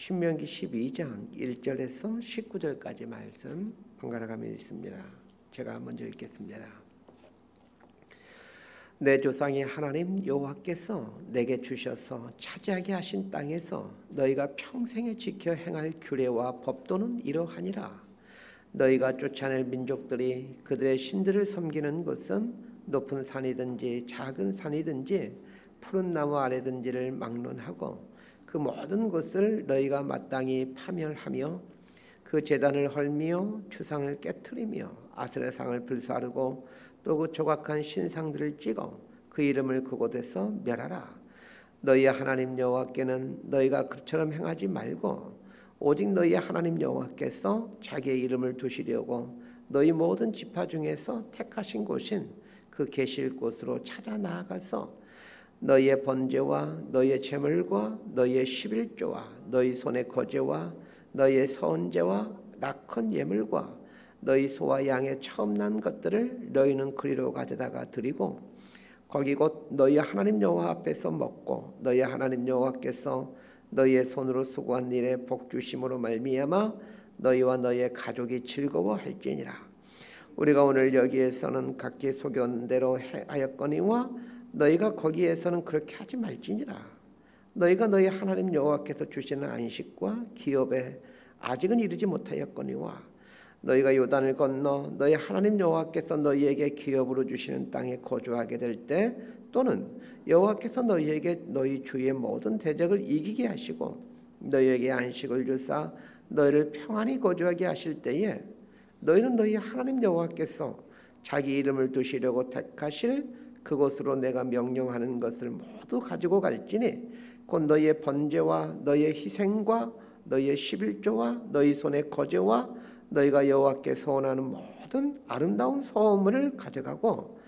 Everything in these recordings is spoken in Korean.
신명기 12장 1절에서 19절까지 말씀 번갈아 가며 읽습니다. 제가 먼저 읽겠습니다. 내 조상의 하나님 여호와께서 내게 주셔서 차지하게 하신 땅에서 너희가 평생에 지켜 행할 규례와 법도는 이러하니라. 너희가 쫓아낼 민족들이 그들의 신들을 섬기는 곳은 높은 산이든지 작은 산이든지 푸른 나무 아래든지를 막론하고 그 모든 곳을 너희가 마땅히 파멸하며 그 제단을 헐미며 추상을 깨트리며 아세라상을 불사르고 또 그 조각한 신상들을 찍어 그 이름을 그곳에서 멸하라. 너희의 하나님 여호와께는 너희가 그처럼 행하지 말고 오직 너희의 하나님 여호와께서 자기의 이름을 두시려고 너희 모든 지파 중에서 택하신 곳인 그 계실 곳으로 찾아 나아가서 너희의 번제와 너희의 제물과 너희의 11조와 너희 손의 거제와 너희의 서은제와 낙헌 예물과 너희 소와 양의 처음 난 것들을 너희는 그리로 가져다가 드리고 거기 곧 너희 하나님 여호와 앞에서 먹고 너희 하나님 여호와께서 너희의 손으로 수고한 일에 복 주심으로 말미암아 너희와 너희의 가족이 즐거워할지니라. 우리가 오늘 여기에서는 각기 소견 대로 하였거니와 너희가 거기에서는 그렇게 하지 말지니라. 너희가 너희 하나님 여호와께서 주시는 안식과 기업에 아직은 이르지 못하였거니와 너희가 요단을 건너 너희 하나님 여호와께서 너희에게 기업으로 주시는 땅에 거주하게 될 때 또는 여호와께서 너희에게 너희 주의 모든 대적을 이기게 하시고 너희에게 안식을 주사 너희를 평안히 거주하게 하실 때에 너희는 너희 하나님 여호와께서 자기 이름을 두시려고 택하실 그곳으로 내가 명령하는 것을 모두 가지고 갈지니 곧 너희의 번제와 너희의 희생과 너희의 11조와 너희 손의 거제와 너희가 여호와께 소원하는 모든 아름다운 소원물을 가져가고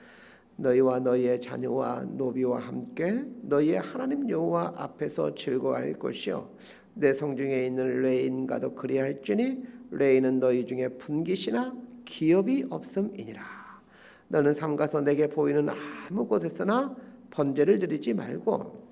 너희와 너희의 자녀와 노비와 함께 너희의 하나님 여호와 앞에서 즐거워할 것이요 내 성중에 있는 레인과도 그리할지니 레인은 너희 중에 분깃이나 기업이 없음이니라. 너는 삼가서 내게 보이는 아무 곳에서나 번제를 드리지 말고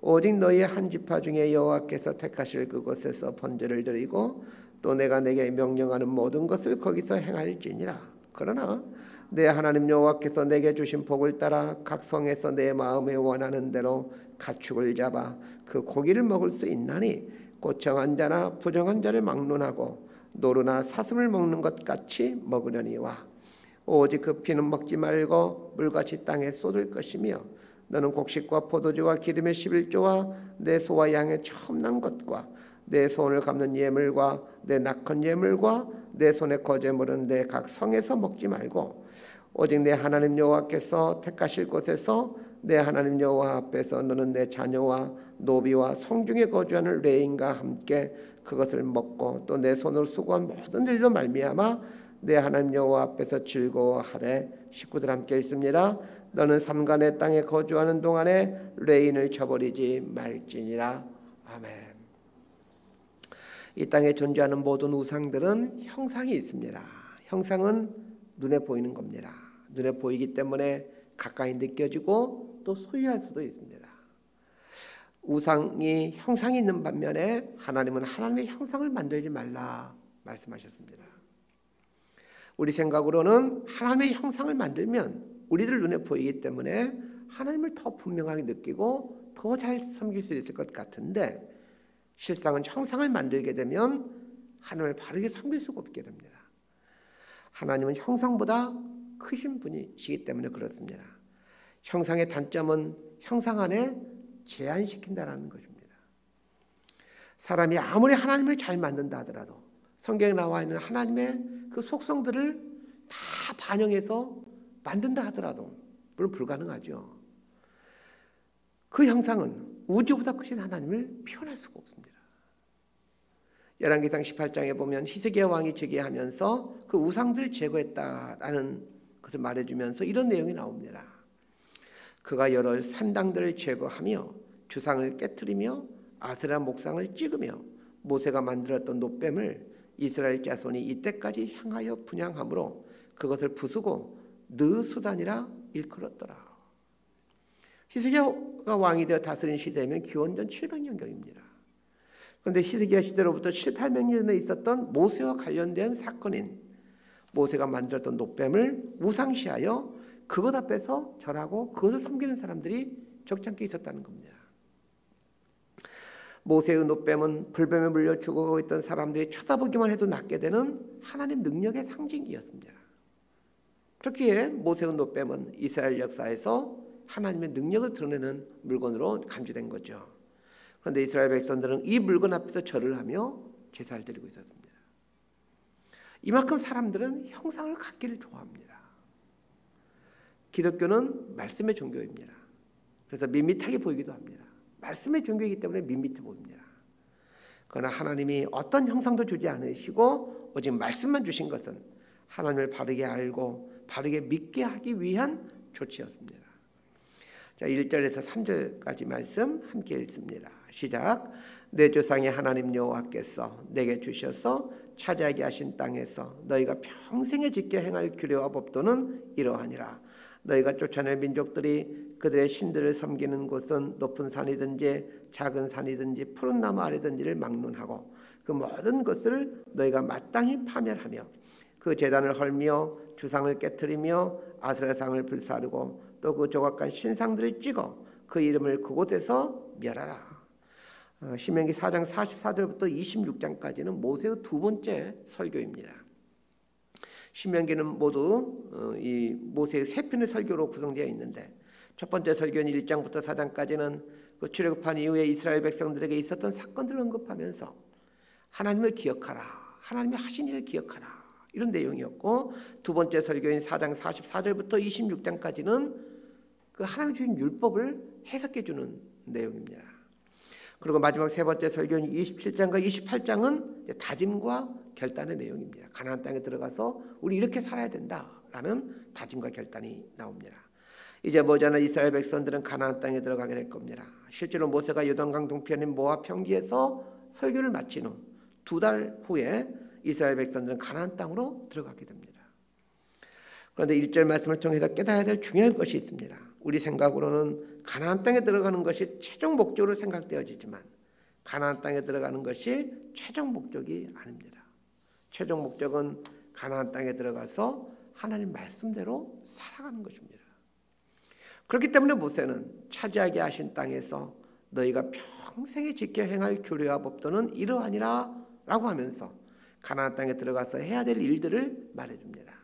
오직 너희의 한 지파 중에 여호와께서 택하실 그곳에서 번제를 드리고 또 내가 내게 명령하는 모든 것을 거기서 행할지니라. 그러나 내 하나님 여호와께서 내게 주신 복을 따라 각 성에서 내 마음에 원하는 대로 가축을 잡아 그 고기를 먹을 수 있나니 곧 정한 자나 부정한 자를 막론하고 노루나 사슴을 먹는 것 같이 먹으려니와 오직 그 피는 먹지 말고 물같이 땅에 쏟을 것이며 너는 곡식과 포도주와 기름의 11조와 내 소와 양의 처음 난 것과 내 손을 감는 예물과 내 낙헌 예물과 내 손의 거제물은 내 각 성에서 먹지 말고 오직 내 하나님 여호와께서 택하실 곳에서 내 하나님 여호와 앞에서 너는 내 자녀와 노비와 성중에 거주하는 레인과 함께 그것을 먹고 또 내 손으로 수고한 모든 일로 말미암아 내 하나님 여호와 앞에서 즐거워하되 식구들 함께 있습니다. 너는 삼가 내 땅에 거주하는 동안에 레인을 쳐버리지 말지니라. 아멘. 이 땅에 존재하는 모든 우상들은 형상이 있습니다. 형상은 눈에 보이는 겁니다. 눈에 보이기 때문에 가까이 느껴지고 또 소유할 수도 있습니다. 우상이 형상이 있는 반면에 하나님은 하나님의 형상을 만들지 말라 말씀하셨습니다. 우리 생각으로는 하나님의 형상을 만들면 우리들 눈에 보이기 때문에 하나님을 더 분명하게 느끼고 더 잘 섬길 수 있을 것 같은데 실상은 형상을 만들게 되면 하나님을 바르게 섬길 수가 없게 됩니다. 하나님은 형상보다 크신 분이시기 때문에 그렇습니다. 형상의 단점은 형상 안에 제한시킨다는 것입니다. 사람이 아무리 하나님을 잘 만든다 하더라도 성경에 나와 있는 하나님의 그 속성들을 다 반영해서 만든다 하더라도 물론 불가능하죠. 그 형상은 우주보다 크신 하나님을 표현할 수가 없습니다. 열왕기상 18장에 보면 히스기야 왕이 즉위하면서 그 우상들을 제거했다라는 것을 말해주면서 이런 내용이 나옵니다. 그가 여러 산당들을 제거하며 주상을 깨트리며 아세라 목상을 찍으며 모세가 만들었던 놋뱀을 이스라엘 자손이 이때까지 향하여 분향함으로 그것을 부수고 느수단이라 일컬었더라. 히스기야가 왕이 되어 다스린 시대면 기원전 700년경입니다. 그런데 히스기야 시대로부터 7, 800년 전에 있었던 모세와 관련된 사건인 모세가 만들었던 놋뱀을 우상시하여 그것 앞에서 절하고 그것을 섬기는 사람들이 적잖게 있었다는 겁니다. 모세의 놋뱀은 불뱀에 물려 죽어가고 있던 사람들이 쳐다보기만 해도 낫게 되는 하나님 능력의 상징이었습니다. 그렇기에 모세의 놋뱀은 이스라엘 역사에서 하나님의 능력을 드러내는 물건으로 간주된 거죠. 그런데 이스라엘 백성들은 이 물건 앞에서 절을 하며 제사를 드리고 있었습니다. 이만큼 사람들은 형상을 갖기를 좋아합니다. 기독교는 말씀의 종교입니다. 그래서 밋밋하게 보이기도 합니다. 말씀의 종교이기 때문에 밋밋해 보입니다. 그러나 하나님이 어떤 형상도 주지 않으시고 오직 말씀만 주신 것은 하나님을 바르게 알고 바르게 믿게 하기 위한 조치였습니다. 자, 1절에서 3절까지 말씀 함께 읽습니다. 시작. 내 조상의 하나님 여호와께서 내게 주셔서 차지하게 하신 땅에서 너희가 평생에 지켜 행할 규례와 법도는 이러하니라. 너희가 쫓아낼 민족들이 그들의 신들을 섬기는 곳은 높은 산이든지 작은 산이든지 푸른 나무 아래든지를 막론하고 그 모든 것을 너희가 마땅히 파멸하며 그 제단을 헐며 주상을 깨트리며 아세라상을 불사르고 또 그 조각간 신상들을 찍어 그 이름을 그곳에서 멸하라. 신명기 4장 44절부터 26장까지는 모세의 두 번째 설교입니다. 신명기는 모두 이 모세의 세 편의 설교로 구성되어 있는데 첫 번째 설교는 1장부터 4장까지는 그 출애굽한 이후에 이스라엘 백성들에게 있었던 사건들을 언급하면서 하나님을 기억하라, 하나님이 하신 일을 기억하라 이런 내용이었고, 두 번째 설교인 4장 44절부터 26장까지는 그 하나님 주신 율법을 해석해 주는 내용입니다. 그리고 마지막 세 번째 설교인 27장과 28장은 다짐과 결단의 내용입니다. 가나안 땅에 들어가서 우리 이렇게 살아야 된다라는 다짐과 결단이 나옵니다. 이제 머지않아 이스라엘 백성들은 가나안 땅에 들어가게 될 겁니다. 실제로 모세가 요단강 동편인 모압 평지에서 설교를 마친 후 2달 후에 이스라엘 백성들은 가나안 땅으로 들어가게 됩니다. 그런데 1절 말씀을 통해서 깨달아야 될 중요한 것이 있습니다. 우리 생각으로는 가나안 땅에 들어가는 것이 최종 목적으로 생각되어지지만 가나안 땅에 들어가는 것이 최종 목적이 아닙니다. 최종 목적은 가나안 땅에 들어가서 하나님 말씀대로 살아가는 것입니다. 그렇기 때문에 모세는 차지하게 하신 땅에서 너희가 평생에 지켜 행할 규례와 법도는 이러하니라 라고 하면서 가나안 땅에 들어가서 해야 될 일들을 말해줍니다.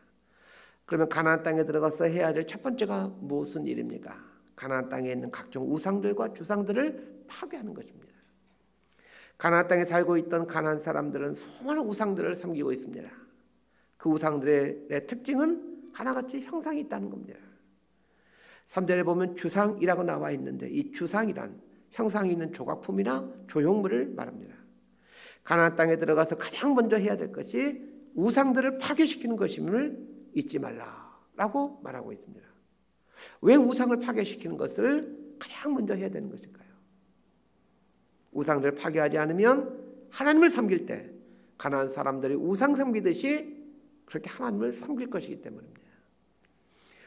그러면 가나안 땅에 들어가서 해야 될 첫 번째가 무슨 일입니까? 가나안 땅에 있는 각종 우상들과 주상들을 파괴하는 것입니다. 가나안 땅에 살고 있던 가나안 사람들은 수많은 우상들을 섬기고 있습니다. 그 우상들의 특징은 하나같이 형상이 있다는 겁니다. 3절에 보면 주상이라고 나와 있는데 이 주상이란 형상이 있는 조각품이나 조형물을 말합니다. 가나안 땅에 들어가서 가장 먼저 해야 될 것이 우상들을 파괴시키는 것임을 잊지 말라라고 말하고 있습니다. 왜 우상을 파괴시키는 것을 가장 먼저 해야 되는 것일까요? 우상들을 파괴하지 않으면 하나님을 섬길 때 가나안 사람들이 우상 섬기듯이 그렇게 하나님을 섬길 것이기 때문입니다.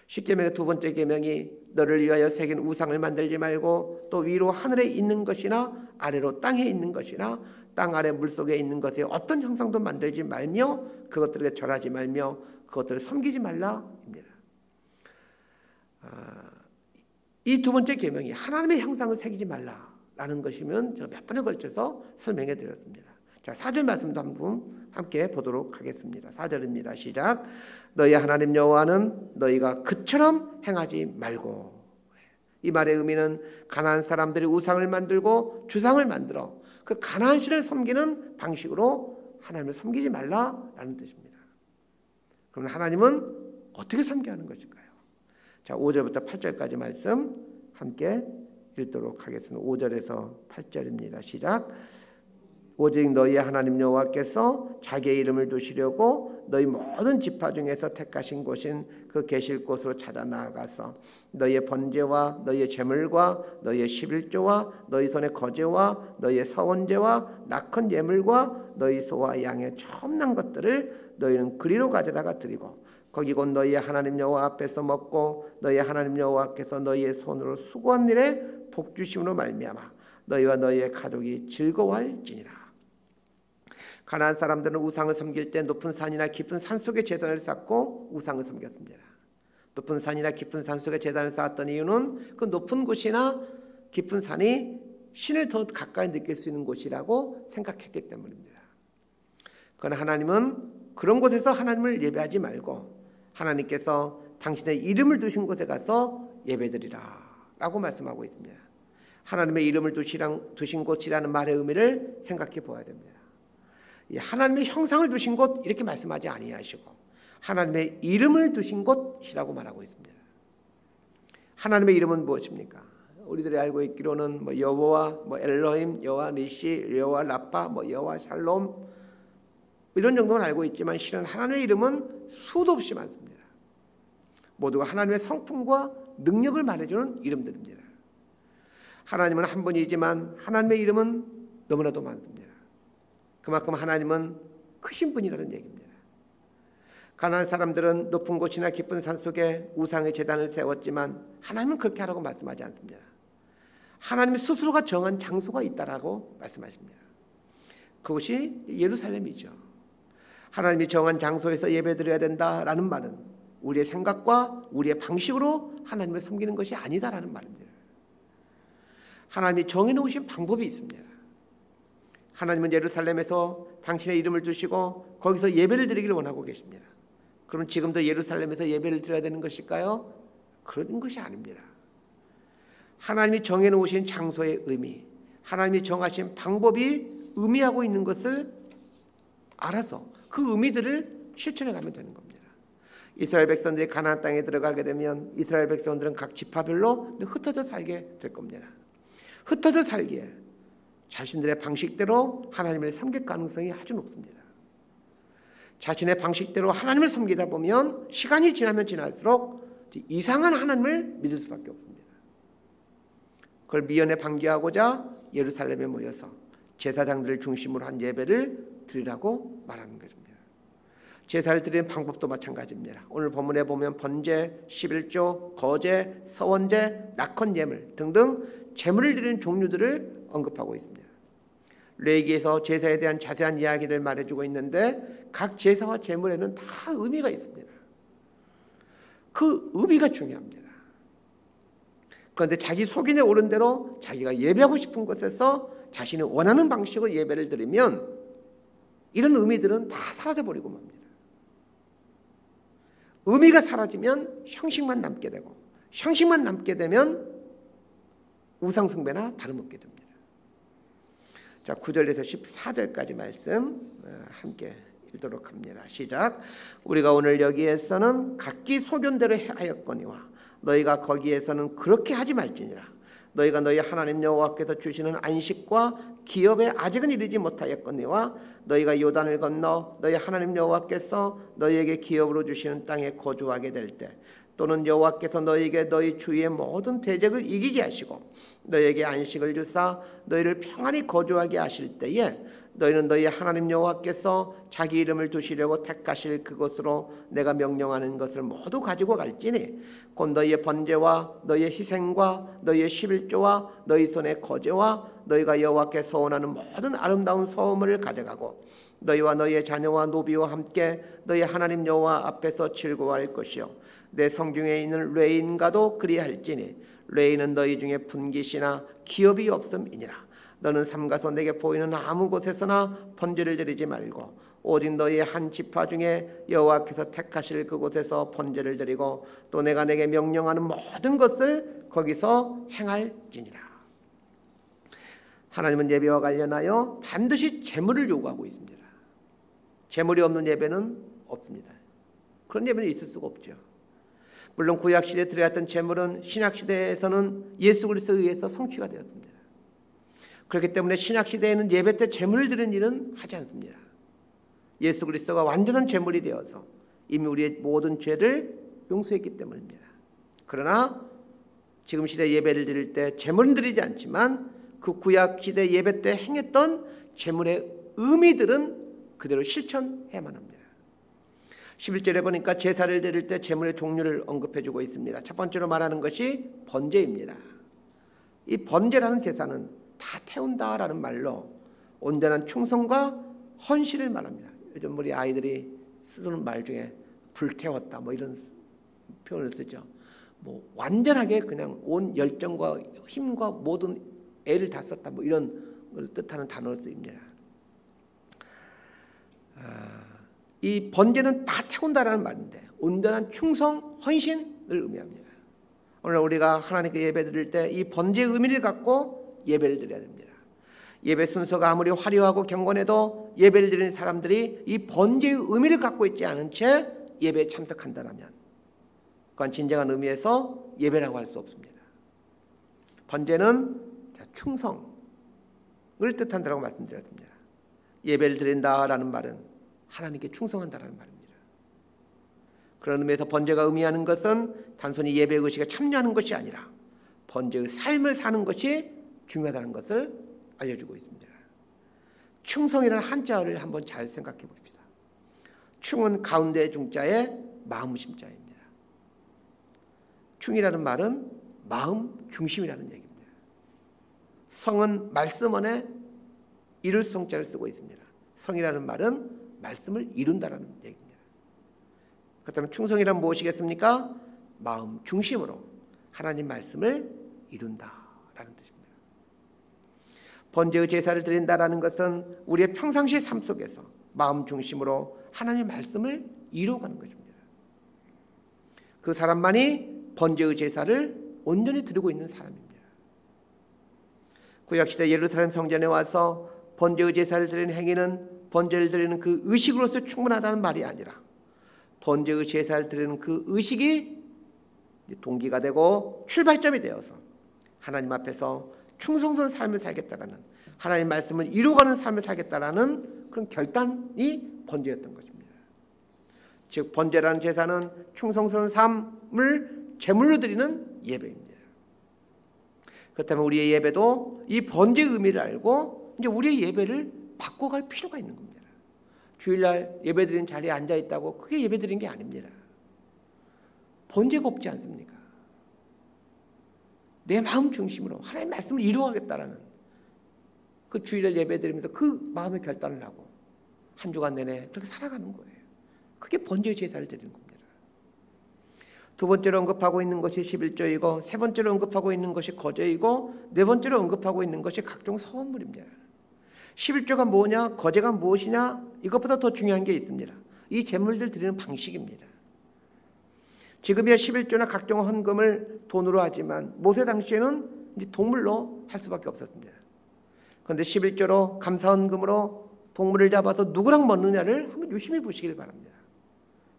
십계명의 두 번째 계명이 너를 위하여 새긴 우상을 만들지 말고 또 위로 하늘에 있는 것이나 아래로 땅에 있는 것이나 땅 아래 물속에 있는 것에 어떤 형상도 만들지 말며 그것들에게 절하지 말며 그것들을 섬기지 말라입니다. 이 두 번째 계명이 하나님의 형상을 새기지 말라라는 것이면 제가 몇 번에 걸쳐서 설명해 드렸습니다. 자, 4절 말씀도 한번 함께 보도록 하겠습니다. 4절입니다. 시작. 너희 하나님 여호와는 너희가 그처럼 행하지 말고. 이 말의 의미는 가나안 사람들이 우상을 만들고 주상을 만들어 그 가나안 신을 섬기는 방식으로 하나님을 섬기지 말라라는 뜻입니다. 그럼 하나님은 어떻게 섬겨야 하는 것일까요? 자, 5절부터 8절까지 말씀 함께 읽도록 하겠습니다. 5절에서 8절입니다. 시작. 오직 너희의 하나님 여호와께서 자기의 이름을 두시려고 너희 모든 지파 중에서 택하신 곳인 그 계실 곳으로 찾아 나아가서 너희의 번제와 너희의 제물과 너희의 11조와 너희 손의 거제와 너희의 서원제와 낙헌 예물과 너희 소와 양의 처음 난 것들을 너희는 그리로 가져다가 드리고 거기 곧 너희의 하나님 여호와 앞에서 먹고 너희의 하나님 여호와께서 너희의 손으로 수고한 일에 복 주심으로 말미암아 너희와 너희의 가족이 즐거워할지니라. 가나안 사람들은 우상을 섬길 때 높은 산이나 깊은 산 속에 제단을 쌓고 우상을 섬겼습니다. 높은 산이나 깊은 산 속에 제단을 쌓았던 이유는 그 높은 곳이나 깊은 산이 신을 더 가까이 느낄 수 있는 곳이라고 생각했기 때문입니다. 그러나 하나님은 그런 곳에서 하나님을 예배하지 말고 하나님께서 당신의 이름을 두신 곳에 가서 예배드리라 라고 말씀하고 있습니다. 하나님의 이름을 두신 곳이라는 말의 의미를 생각해 보아야 됩니다. 하나님의 형상을 두신 곳 이렇게 말씀하지 아니하시고 하나님의 이름을 두신 곳이라고 말하고 있습니다. 하나님의 이름은 무엇입니까? 우리들이 알고 있기로는 여호와, 엘로힘, 여호와 니시, 여호와 라파, 여호와 샬롬 이런 정도는 알고 있지만 실은 하나님의 이름은 수도 없이 많습니다. 모두가 하나님의 성품과 능력을 말해주는 이름들입니다. 하나님은 한 분이지만 하나님의 이름은 너무나도 많습니다. 그만큼 하나님은 크신 분이라는 얘기입니다. 가나안 사람들은 높은 곳이나 깊은 산 속에 우상의 제단을 세웠지만 하나님은 그렇게 하라고 말씀하지 않습니다. 하나님 스스로가 정한 장소가 있다라고 말씀하십니다. 그것이 예루살렘이죠. 하나님이 정한 장소에서 예배드려야 된다라는 말은 우리의 생각과 우리의 방식으로 하나님을 섬기는 것이 아니다라는 말입니다. 하나님이 정해놓으신 방법이 있습니다. 하나님은 예루살렘에서 당신의 이름을 두시고 거기서 예배를 드리기를 원하고 계십니다. 그럼 지금도 예루살렘에서 예배를 드려야 되는 것일까요? 그런 것이 아닙니다. 하나님이 정해놓으신 장소의 의미, 하나님이 정하신 방법이 의미하고 있는 것을 알아서 그 의미들을 실천해 가면 되는 겁니다. 이스라엘 백성들이 가나안 땅에 들어가게 되면 이스라엘 백성들은 각 지파별로 흩어져 살게 될 겁니다. 흩어져 살기에 자신들의 방식대로 하나님을 섬길 가능성이 아주 높습니다. 자신의 방식대로 하나님을 섬기다 보면 시간이 지나면 지날수록 이상한 하나님을 믿을 수밖에 없습니다. 그걸 미연에 방지하고자 예루살렘에 모여서 제사장들을 중심으로 한 예배를 드리라고 말하는 것입니다. 제사를 드리는 방법도 마찬가지입니다. 오늘 본문에 보면 번제, 11조, 거제, 서원제, 낙헌 예물 등등 제물을 드리는 종류들을 언급하고 있습니다. 레위기에서 제사에 대한 자세한 이야기를 말해주고 있는데 각 제사와 제물에는 다 의미가 있습니다. 그 의미가 중요합니다. 그런데 자기 속인에 오른 대로 자기가 예배하고 싶은 곳에서 자신이 원하는 방식으로 예배를 드리면 이런 의미들은 다 사라져버리고 맙니다. 의미가 사라지면 형식만 남게 되고 형식만 남게 되면 우상숭배나 다름없게 됩니다. 자, 9절에서 14절까지 말씀 함께 읽도록 합니다. 시작. 우리가 오늘 여기에서는 각기 소견대로 하였거니와 너희가 거기에서는 그렇게 하지 말지니라. 너희가 너희 하나님 여호와께서 주시는 안식과 기업에 아직은 이르지 못하였거니와 너희가 요단을 건너 너희 하나님 여호와께서 너희에게 기업으로 주시는 땅에 거주하게 될 때 또는 여호와께서 너희에게 너희 주위의 모든 대적을 이기게 하시고 너희에게 안식을 주사 너희를 평안히 거주하게 하실 때에 너희는 너희 하나님 여호와께서 자기 이름을 두시려고 택하실 그곳으로 내가 명령하는 것을 모두 가지고 갈지니 곧 너희의 번제와 너희의 희생과 너희의 11조와 너희 손의 거제와 너희가 여호와께 서원하는 모든 아름다운 소음을 가져가고 너희와 너희의 자녀와 노비와 함께 너희 하나님 여호와 앞에서 즐거워할 것이요 내 성중에 있는 레인과도 그리할지니 레인은 너희 중에 분깃이나 기업이 없음이니라. 너는 삼가서 내게 보이는 아무 곳에서나 번제를 드리지 말고 오직 너희의 한 지파 중에 여호와께서 택하실 그곳에서 번제를 드리고 또 내가 내게 명령하는 모든 것을 거기서 행할지니라. 하나님은 예배와 관련하여 반드시 제물을 요구하고 있습니다. 제물이 없는 예배는 없습니다. 그런 예배는 있을 수가 없죠. 물론 구약시대에 드려왔던 제물은 신약시대에서는 예수 그리스도에 의해서 성취가 되었습니다. 그렇기 때문에 신약시대에는 예배 때 제물을 드리는 일은 하지 않습니다. 예수 그리스도가 완전한 제물이 되어서 이미 우리의 모든 죄를 용서했기 때문입니다. 그러나 지금 시대 예배를 드릴 때 제물은 드리지 않지만 그 구약시대 예배 때 행했던 제물의 의미들은 그대로 실천해야만 합니다. 11절에 보니까 제사를 드릴 때 제물의 종류를 언급해주고 있습니다. 첫 번째로 말하는 것이 번제입니다. 이 번제라는 제사는 다 태운다라는 말로 온전한 충성과 헌신을 말합니다. 요즘 우리 아이들이 쓰는 말 중에 불태웠다 뭐 이런 표현을 쓰죠. 뭐 완전하게 그냥 온 열정과 힘과 모든 애를 다 썼다 뭐 이런 걸 뜻하는 단어를 씁니다. 이 번제는 다 태운다라는 말인데 온전한 충성, 헌신을 의미합니다. 오늘 우리가 하나님께 예배드릴 때 이 번제의 의미를 갖고 예배를 드려야 됩니다. 예배 순서가 아무리 화려하고 경건해도 예배를 드리는 사람들이 이 번제의 의미를 갖고 있지 않은 채 예배에 참석한다면 그건 진정한 의미에서 예배라고 할 수 없습니다. 번제는 충성을 뜻한다고 말씀드렸습니다. 예배를 드린다라는 말은 하나님께 충성한다라는 말입니다. 그런 의미에서 번제가 의미하는 것은 단순히 예배 의식에 참여하는 것이 아니라 번제의 삶을 사는 것이 중요하다는 것을 알려주고 있습니다. 충성이라는 한자어를 한번 잘 생각해 봅시다. 충은 가운데 중자에 마음 심자입니다. 충이라는 말은 마음 중심이라는 얘기입니다. 성은 말씀 안에 이룰 성자를 쓰고 있습니다. 성이라는 말은 말씀을 이룬다라는 얘기입니다. 그렇다면 충성이란 무엇이겠습니까? 마음 중심으로 하나님 말씀을 이룬다라는 뜻입니다. 번제의 제사를 드린다라는 것은 우리의 평상시 삶 속에서 마음 중심으로 하나님의 말씀을 이루어가는 것입니다. 그 사람만이 번제의 제사를 온전히 드리고 있는 사람입니다. 구약시대 예루살렘 성전에 와서 번제의 제사를 드리는 행위는 번제를 드리는 그 의식으로서 충분하다는 말이 아니라 번제의 제사를 드리는 그 의식이 동기가 되고 출발점이 되어서 하나님 앞에서 충성스러운 삶을 살겠다라는 하나님 말씀을 이루어가는 삶을 살겠다라는 그런 결단이 번제였던 것입니다. 즉 번제라는 제사는 충성스러운 삶을 제물로 드리는 예배입니다. 그렇다면 우리의 예배도 이 번제의 의미를 알고 이제 우리의 예배를 바꿔갈 필요가 있는 겁니다. 주일날 예배드리는 자리에 앉아 있다고 크게 예배드리는 게 아닙니다. 번제가 없지 않습니까? 내 마음 중심으로 하나님의 말씀을 이루어가겠다라는 그 주일날 예배드리면서 그 마음의 결단을 하고 한 주간 내내 그렇게 살아가는 거예요. 그게 번제의 제사를 드리는 겁니다. 두 번째로 언급하고 있는 것이 11조이고 세 번째로 언급하고 있는 것이 거제이고 네 번째로 언급하고 있는 것이 각종 서원물입니다. 11조가 뭐냐, 거제가 무엇이냐, 이것보다 더 중요한 게 있습니다. 이 제물들 드리는 방식입니다. 지금이야 11조나 각종 헌금을 돈으로 하지만 모세 당시에는 이제 동물로 할 수밖에 없었습니다. 그런데 11조로 감사헌금으로 동물을 잡아서 누구랑 먹느냐를 한번 유심히 보시길 바랍니다.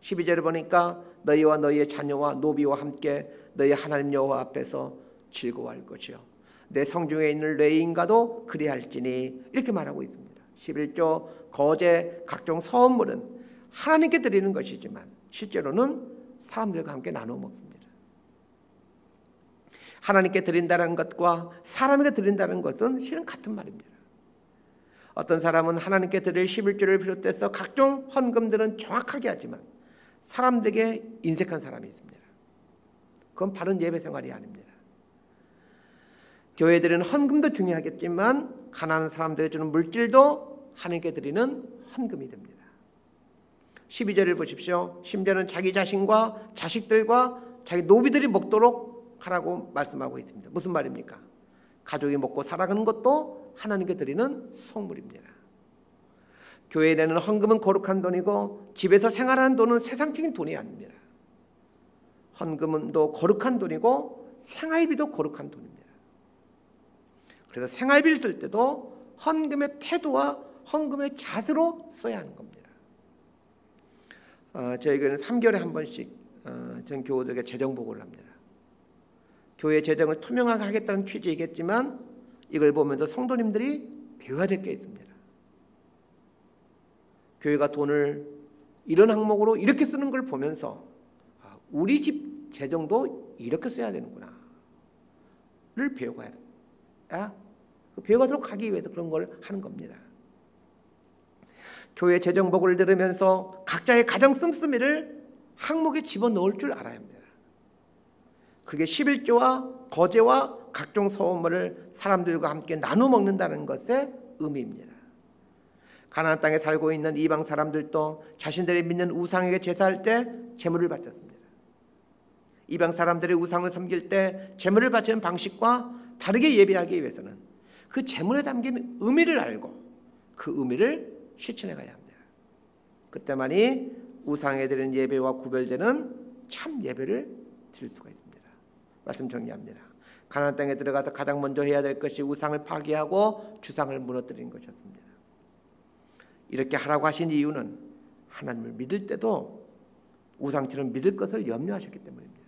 12절을 보니까 너희와 너희의 자녀와 노비와 함께 너희 하나님 여호와 앞에서 즐거워할 것이요 내 성중에 있는 레위인과도 그리할지니 이렇게 말하고 있습니다. 11조 거제 각종 서원물은 하나님께 드리는 것이지만 실제로는 사람들과 함께 나누어 먹습니다. 하나님께 드린다는 것과 사람에게 드린다는 것은 실은 같은 말입니다. 어떤 사람은 하나님께 드릴 11조를 비롯해서 각종 헌금들은 정확하게 하지만 사람들에게 인색한 사람이 있습니다. 그건 바른 예배 생활이 아닙니다. 교회들은 헌금도 중요하겠지만 가난한 사람들에게 주는 물질도 하나님께 드리는 헌금이 됩니다. 12절을 보십시오. 심지어는 자기 자신과 자식들과 자기 노비들이 먹도록 하라고 말씀하고 있습니다. 무슨 말입니까? 가족이 먹고 살아가는 것도 하나님께 드리는 성물입니다. 교회에 내는 헌금은 거룩한 돈이고 집에서 생활하는 돈은 세상적인 돈이 아닙니다. 헌금은 또 거룩한 돈이고 생활비도 거룩한 돈입니다. 그래서 생활비를 쓸 때도 헌금의 태도와 헌금의 자세로 써야 하는 겁니다. 저희는 3개월에 한 번씩 전 교우들에게 재정 보고를 합니다. 교회 재정을 투명하게 하겠다는 취지이겠지만 이걸 보면서 성도님들이 배워야 될 게 있습니다. 교회가 돈을 이런 항목으로 이렇게 쓰는 걸 보면서 우리 집 재정도 이렇게 써야 되는구나 를 배워가야 됩니다. 배워가도록 하기 위해서 그런 걸 하는 겁니다. 교회 재정 보고를 들으면서 각자의 가정 씀씀이를 항목에 집어넣을 줄 알아야 합니다. 그게 11조와 거제와 각종 서원물을 사람들과 함께 나눠 먹는다는 것의 의미입니다. 가나안 땅에 살고 있는 이방 사람들도 자신들이 믿는 우상에게 제사할 때 제물을 바쳤습니다. 이방 사람들의 우상을 섬길 때 제물을 바치는 방식과 다르게 예배하기 위해서는 그 제물에 담긴 의미를 알고 그 의미를 실천해 가야 합니다. 그때만이 우상에 드리는 예배와 구별되는 참 예배를 드릴 수가 있습니다. 말씀 정리합니다. 가나안 땅에 들어가서 가장 먼저 해야 될 것이 우상을 파괴하고 주상을 무너뜨리는 것이었습니다. 이렇게 하라고 하신 이유는 하나님을 믿을 때도 우상처럼 믿을 것을 염려하셨기 때문입니다.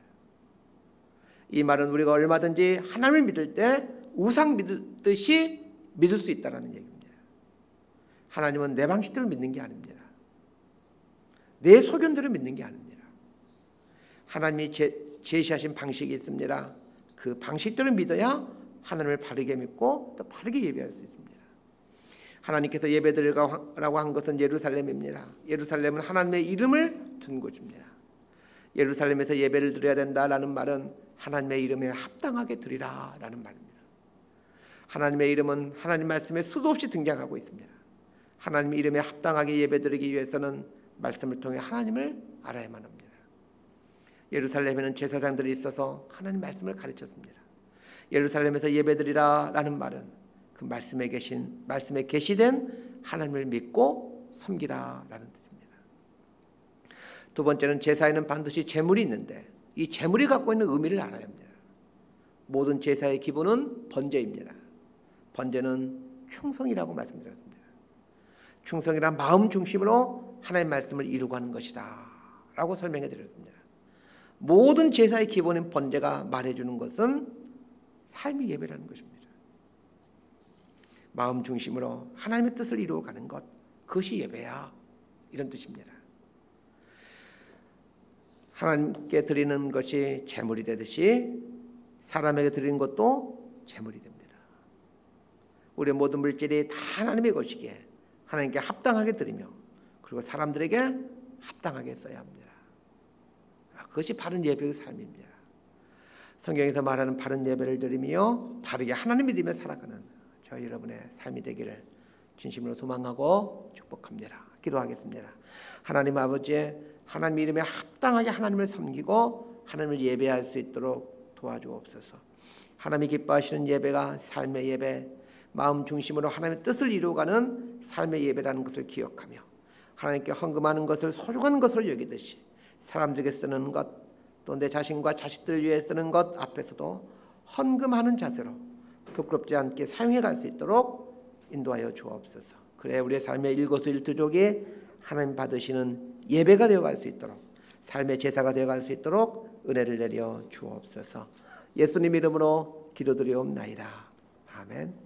이 말은 우리가 얼마든지 하나님을 믿을 때 우상 믿듯이 믿을 수 있다는 얘기입니다. 하나님은 내 방식대로 믿는 게 아닙니다. 내 소견대로 믿는 게 아닙니다. 하나님이 제시하신 방식이 있습니다. 그 방식대로 믿어야 하나님을 바르게 믿고 또 바르게 예배할 수 있습니다. 하나님께서 예배드리라고 한 것은 예루살렘입니다. 예루살렘은 하나님의 이름을 둔 곳입니다. 예루살렘에서 예배를 드려야 된다라는 말은 하나님의 이름에 합당하게 드리라라는 말입니다. 하나님의 이름은 하나님 말씀에 수도 없이 등장하고 있습니다. 하나님의 이름에 합당하게 예배드리기 위해서는 말씀을 통해 하나님을 알아야만 합니다. 예루살렘에는 제사장들이 있어서 하나님 말씀을 가르쳤습니다. 예루살렘에서 예배드리라라는 말은 그 말씀에 계시된 하나님을 믿고 섬기라라는 뜻입니다. 두 번째는 제사에는 반드시 제물이 있는데 이 제물이 갖고 있는 의미를 알아야 합니다. 모든 제사의 기본은 번제입니다. 번제는 충성이라고 말씀드렸습니다. 충성이란 마음 중심으로 하나님의 말씀을 이루고 하는 것이다 라고 설명해 드렸습니다. 모든 제사의 기본인 번제가 말해주는 것은 삶의 예배라는 것입니다. 마음 중심으로 하나님의 뜻을 이루어가는 것, 그것이 예배야, 이런 뜻입니다. 하나님께 드리는 것이 제물이 되듯이 사람에게 드리는 것도 제물이 됩니다. 우리의 모든 물질이 다 하나님의 것이기에 하나님께 합당하게 드리며 그리고 사람들에게 합당하게 써야 합니다. 그것이 바른 예배의 삶입니다. 성경에서 말하는 바른 예배를 드리며 바르게 하나님 믿으며 살아가는 저희 여러분의 삶이 되기를 진심으로 소망하고 축복합니다. 기도하겠습니다. 하나님 아버지, 하나님 이름에 합당하게 하나님을 섬기고 하나님을 예배할 수 있도록 도와주옵소서. 하나님이 기뻐하시는 예배가 삶의 예배, 마음 중심으로 하나님의 뜻을 이루어가는 삶의 예배라는 것을 기억하며 하나님께 헌금하는 것을 소중한 것으로 여기듯이 사람들에게 쓰는 것, 또 내 자신과 자식들 위해 쓰는 것 앞에서도 헌금하는 자세로 부끄럽지 않게 사용해 갈 수 있도록 인도하여 주옵소서. 그래 우리의 삶의 일거수일투족이 하나님 받으시는 예배가 되어갈 수 있도록, 삶의 제사가 되어갈 수 있도록 은혜를 내려 주옵소서. 예수님 이름으로 기도드리옵나이다. 아멘.